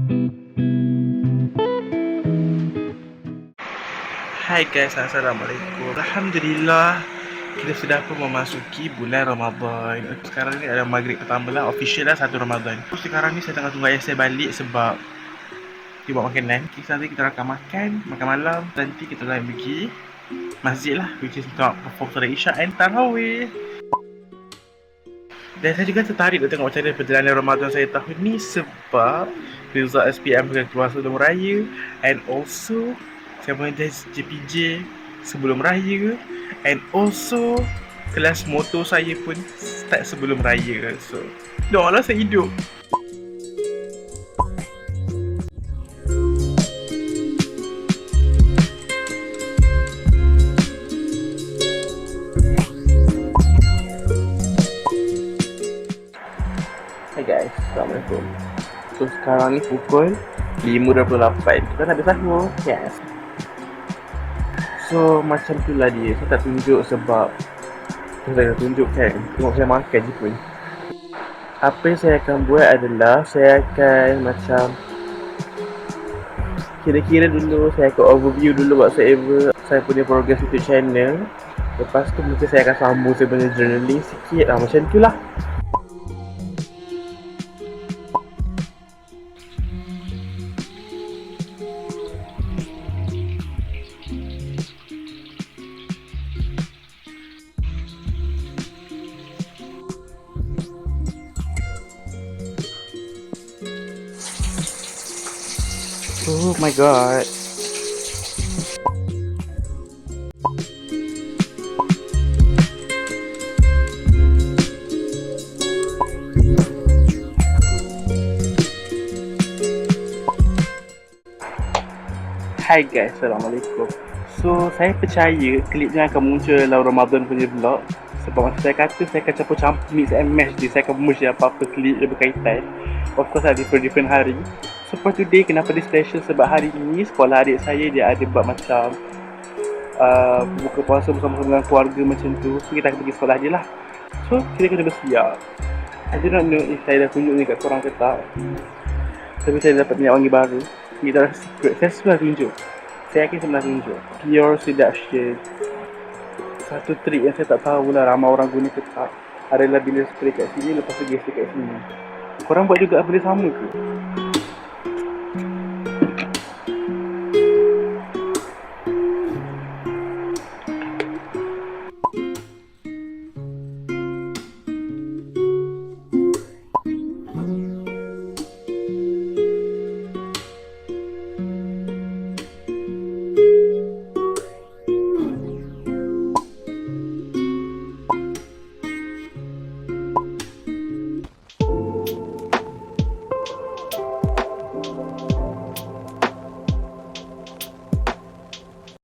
Hai guys, Assalamualaikum. Alhamdulillah, kita sudah pun memasuki bulan Ramadan. Sekarang ni adalah maghrib pertama lah, official lah 1 Ramadan. Sekarang ni saya tengah tunggu ayah saya balik sebab dia buat makanan. Nanti kita akan makan malam. Nanti kita akan pergi masjid lah, which is untuk perform solat Isyak and Tarawih. Dan saya juga tertarik nak tengok macam mana perjalanan Ramadan saya tahun ni sebab result SPM akan keluar sebelum raya, and also saya mengajar JPJ sebelum raya, and also kelas motor saya pun start sebelum raya. So doalah saya hidup. Hai guys, Assalamualaikum. So sekarang ni pukul 5.28. Kita nak habis sahur. Yes. So macam tu lah dia. Saya tak tunjuk sebab saya nak tunjuk kan, tengok saya makan je pun. Apa yang saya akan buat adalah saya akan macam kira-kira dulu, saya akan overview dulu whatsoever saya punya progress YouTube channel. Lepas tu mungkin saya akan sambung sebenarnya journaling sikit lah, macam tu lah. Oh my god. Hai guys, Assalamualaikum. So saya percaya klip ni akan muncul dalam Ramadan punya vlog. Sebab macam saya kata, saya akan campur-campur mix and match dia. Saya akan merge apa-apa klip yang berkaitan. Of course ada different hari. So for today, kenapa dia special? Sebab hari ini sekolah adik saya dia ada buat macam buka puasa bersama-sama dengan keluarga macam tu. So kita akan pergi sekolah dia lah. So kita kena bersiap. I do not know if saya dah tunjuk ni kat korang ke tak. Tapi saya dapat minyak wangi baru. Ini adalah secret. Saya sebenarnya tunjuk. Saya yakin sebenarnya tunjuk. Pure seduction. Satu trik yang saya tak tahu lah ramai orang guna ke tak adalah bila spray kat sini, lepas tu gesture kat sini. Korang buat juga benda sama ke?